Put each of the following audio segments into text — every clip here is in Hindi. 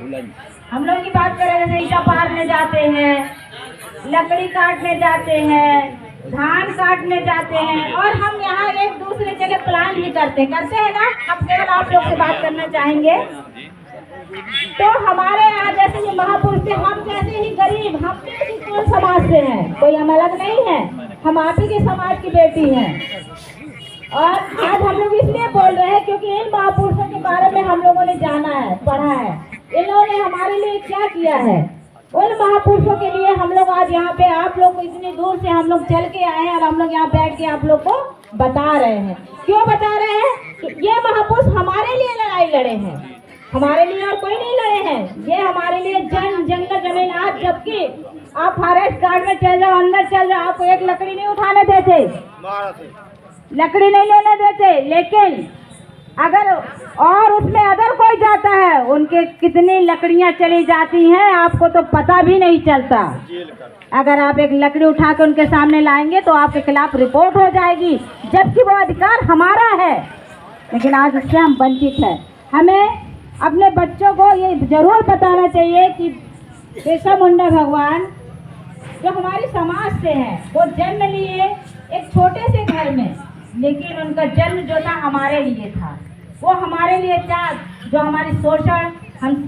हम लोग की बात करें जैसे ईटा पारने जाते हैं, लकड़ी काटने जाते हैं, धान काटने जाते हैं, और हम यहाँ एक दूसरे जगह प्लान भी करते हैं ना। हम केवल आप लोग से बात करना चाहेंगे। तो हमारे यहाँ जैसे ये महापुरुष थे, हम जैसे ही गरीब, हम भी इसी कौन समाज से हैं, कोई हम अलग नहीं है, हम आप ही के समाज की बेटी हैं। और आज हम लोग इसलिए बोल रहे हैं क्योंकि इन महापुरुषों के बारे में हम लोगों ने जाना है, पढ़ा है, इन्होंने हमारे लिए क्या किया है। उन महापुरुषों के लिए हम लोग आज यहाँ पे आप लोग को इतनी दूर से हम लोग चल के आए हैं और हम लोग यहाँ बैठ के आप लोग को बता रहे हैं। क्यों बता रहे हैं? ये महापुरुष हमारे लिए लड़ाई लड़े हैं, हमारे लिए और कोई नहीं लड़े हैं। ये हमारे लिए जंगल जमीन, आज जबकि आप फॉरेस्ट गार्ड में चल जाओ, अंदर चल जाओ, आपको एक लकड़ी नहीं उठाने देते, लकड़ी नहीं लेने देते। लेकिन अगर और उसमें अदर कोई जाता है, उनके कितनी लकड़ियां चली जाती हैं आपको तो पता भी नहीं चलता। अगर आप एक लकड़ी उठा के उनके सामने लाएंगे तो आपके खिलाफ रिपोर्ट हो जाएगी, जबकि वो अधिकार हमारा है। लेकिन आज उससे हम वंचित हैं। हमें अपने बच्चों को ये जरूर बताना चाहिए कि बिरसा मुंडा भगवान जो हमारे समाज से हैं, वो जन्म लिए एक छोटे से घर में, लेकिन उनका जन्म जो था हमारे लिए था। वो हमारे लिए क्या, जो हमारी शोषण,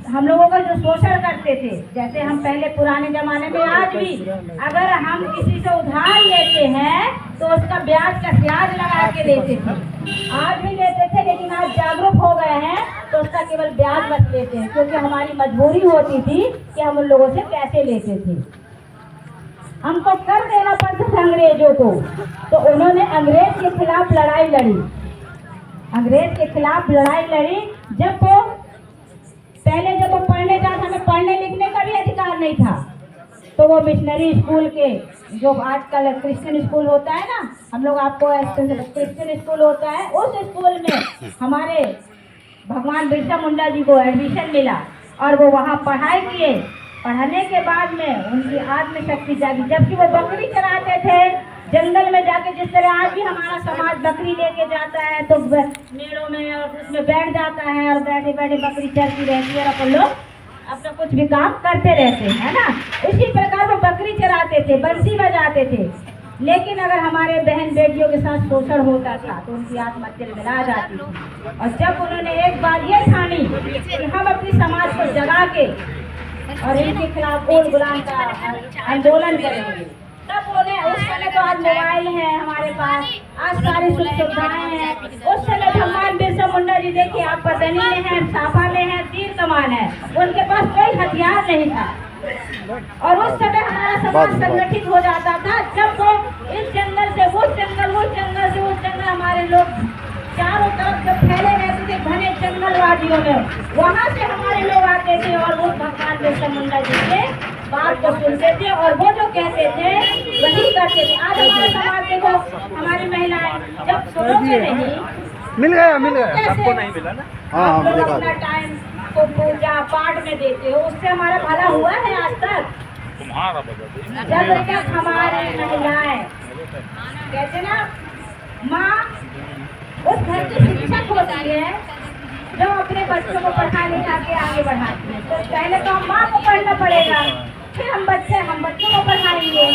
हम लोगों का जो शोषण करते थे, जैसे हम पहले पुराने जमाने में, आज भी अगर हम किसी से उधार लेते हैं तो उसका ब्याज का ब्याज लगा के लेते थे, आज भी लेते थे। लेकिन आज जागरूक हो गए हैं तो उसका केवल ब्याज बच लेते हैं, क्योंकि हमारी मजबूरी होती थी कि हम उन लोगों से पैसे लेते थे। हमको कर देना पड़ता था अंग्रेजों को, तो उन्होंने अंग्रेज के खिलाफ लड़ाई लड़ी, अंग्रेज के खिलाफ लड़ाई लड़ी। जब वो पहले जब वो पढ़ने जाता, हमें पढ़ने लिखने का भी अधिकार नहीं था, तो वो मिशनरी स्कूल के, जो आजकल क्रिश्चियन स्कूल होता है ना, हम लोग आपको क्रिश्चियन स्कूल होता है, उस स्कूल में हमारे भगवान बिरसा मुंडा जी को एडमिशन मिला और वो वहाँ पढ़ाई किए। पढ़ने के बाद में उनकी आत्मशक्ति जागी, जबकि वो बकरी चराते थे जंगल में जाके। जिस तरह आज भी हमारा समाज बकरी लेके जाता है तो मेड़ों में और उसमें बैठ जाता है और बैठे बैठे बकरी चरती रहती है और अपन लोग अपना कुछ भी काम करते रहते हैं ना। इसी प्रकार वो बकरी चराते थे, बंसी बजाते थे। लेकिन अगर हमारे बहन बेटियों के साथ शोषण होता था तो उनकी आत्मा तिलमिला जाती थी। और जब उन्होंने एक बार ये ठानी कि हम अपने समाज को जगा के और इनके खिलाफ गोल गुलाम का आंदोलन करेंगे, तब उन्हें, उस समय तो आज मोबाइल है हमारे पास, आज सारी सुख सुविधाएं हैं। उस समय भगवान बिरसा मुंडा जी देखिए, आप पतनी में हैं, साफा में हैं, तीर कमान है, उनके पास कोई हथियार नहीं था। और उस समय हमारा समाज संगठित हो जाता था, जब वो इस जंगल से उस जंगल, उस जंगल से उस जंगल, हमारे लोग चारों तरफ जब फैले रहते थे घने जंगलवादियों में, वहाँ से हमारे लोग आते थे और वो भगवान बिरसा मुंडा जी के बात को सुनते थे और वो जो कहते थे वही करते थे। आज हमारे समाज देखो, हमारी महिलाएं जब सुनोगे नहीं, मिल गया आपको नहीं मिला ना, आप लोग अपना टाइम को पूजा पाठ में देते हो, उससे हमारा भला हुआ है आज तक? जब तक हमारी महिलाएं कहते ना, माँ उस घर की शिक्षक होती है जो अपने बच्चों को पढ़ा लिखा के आगे बढ़ाती है। तो पहले तो हम माँ को पढ़ना पड़ेगा, फिर हम बच्चों को पढ़ाएंगे।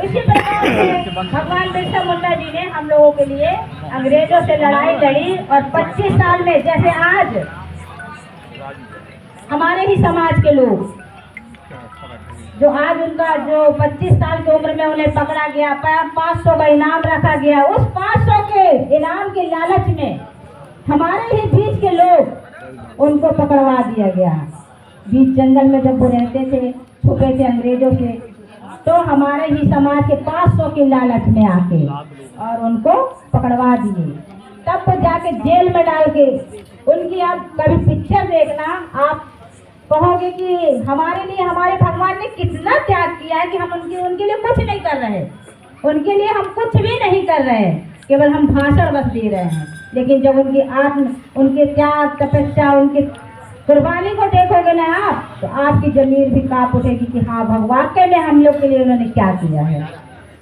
इसी प्रकार से भगवान बिरसा मुंडा जी ने हम लोगों के लिए अंग्रेजों से लड़ाई लड़ी और 25 साल में, जैसे आज हमारे ही समाज के लोग जो आज उनका जो 25 साल की उम्र में उन्हें पकड़ा गया, 500 का इनाम रखा गया, उस 500 के इनाम के लालच में हमारे ही बीच के लोग उनको पकड़वा दिया गया। बीच जंगल में जब वो रहते थे, छुपे थे अंग्रेजों से, तो हमारे ही समाज के 500 के लालच में आके और उनको पकड़वा दिए। तब वो जाके जेल में डाल के उनकी, आप कभी पिक्चर देखना, आप कहोगे कि हमारे लिए हमारे भगवान ने कितना त्याग किया है कि हम उनके लिए कुछ नहीं कर रहे, उनके लिए हम कुछ भी नहीं कर रहे, केवल हम भाषण बस दे रहे हैं। लेकिन जब उनकी उनके त्याग, तपस्या, उनकी कुर्बानी को देखोगे ना आप, तो आपकी जमीर भी कांप उठेगी कि हाँ, भगवान के लिए हम लोग के लिए उन्होंने क्या किया है।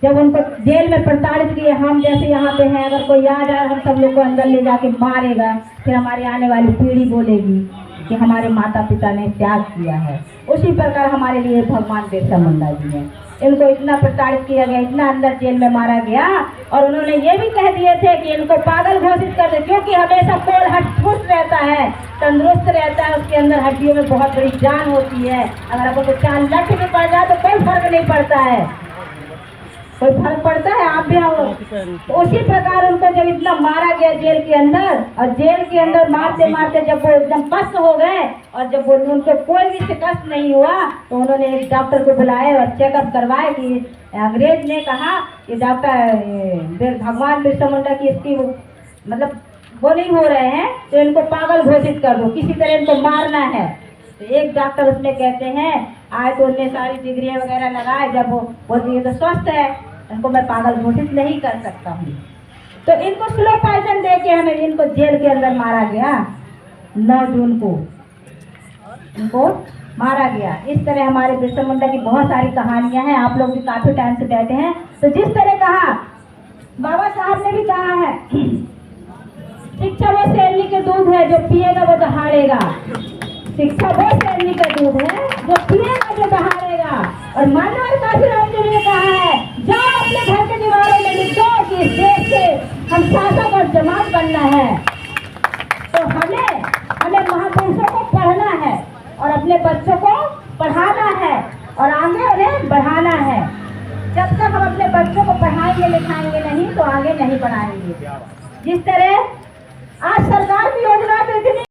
जब उनको जेल में प्रताड़ित किए, हम जैसे यहाँ पे हैं, अगर कोई आ जाए हम सब लोग को अंदर ले जाके मारेगा, फिर हमारी आने वाली पीढ़ी बोलेगी कि हमारे माता पिता ने त्याग किया है। उसी प्रकार हमारे लिए भगवान बिरसा मुंडा जी हैं। इनको इतना प्रताड़ित किया गया, इतना अंदर जेल में मारा गया, और उन्होंने ये भी कह दिए थे कि इनको पागल घोषित कर दे, क्योंकि हमेशा कोल हट रहता है, तंदुरुस्त रहता है, उसके अंदर हड्डियों में बहुत बड़ी जान होती है। अगर आपको 4 लठ भी पड़ जाए तो कोई फर्क नहीं पड़ता है, कोई फर्क पड़ता है? आप भी आओ। तो उसी प्रकार उनको जब इतना मारा गया जेल के अंदर, और जेल के अंदर मारते मारते जब वो एकदम पस्त हो गए, और जब उनको कोई भी शिकस्त नहीं हुआ, तो उन्होंने एक डॉक्टर को बुलाए और चेकअप करवाए कि अंग्रेज ने कहा कि डॉक्टर भगवान बिरसा मुंडा की इसकी मतलब वो नहीं हो रहे हैं, तो इनको पागल घोषित कर दो, किसी तरह इनको मारना है। तो एक डॉक्टर उसमें कहते हैं आए, तो उनने सारी डिग्रियाँ वगैरह लगाए, जब वो ये तो स्वस्थ है, इनको मैं पागल घोषित नहीं कर सकता हूँ। तो इनको स्लो पॉइजन दे के हमें इनको जेल के अंदर मारा गया। 9 जून को इनको मारा गया। इस तरह हमारे बिरसा मुंडा की बहुत सारी कहानियां हैं। आप लोग भी काफी टाइम से बैठे हैं, तो जिस तरह कहा बाबा साहब ने भी कहा है, शिक्षा वो शेरनी के दूध है, जो पिएगा वो दहाड़ेगा। शिक्षा वो शेरनी का दूध है, जो पिएगा जो दहाड़ेगा। और मानव काशीराम जी ने कहा है, जाओ अपने घर के दीवारों में लिख दो कि इस देश से हम शासक और जमात बनना है। तो हमें महापुरुषों को पढ़ना है और अपने बच्चों को पढ़ाना है और आगे उन्हें बढ़ाना है। जब तक हम अपने बच्चों को पढ़ाएंगे लिखाएंगे नहीं, तो आगे नहीं बढ़ाएंगे। जिस तरह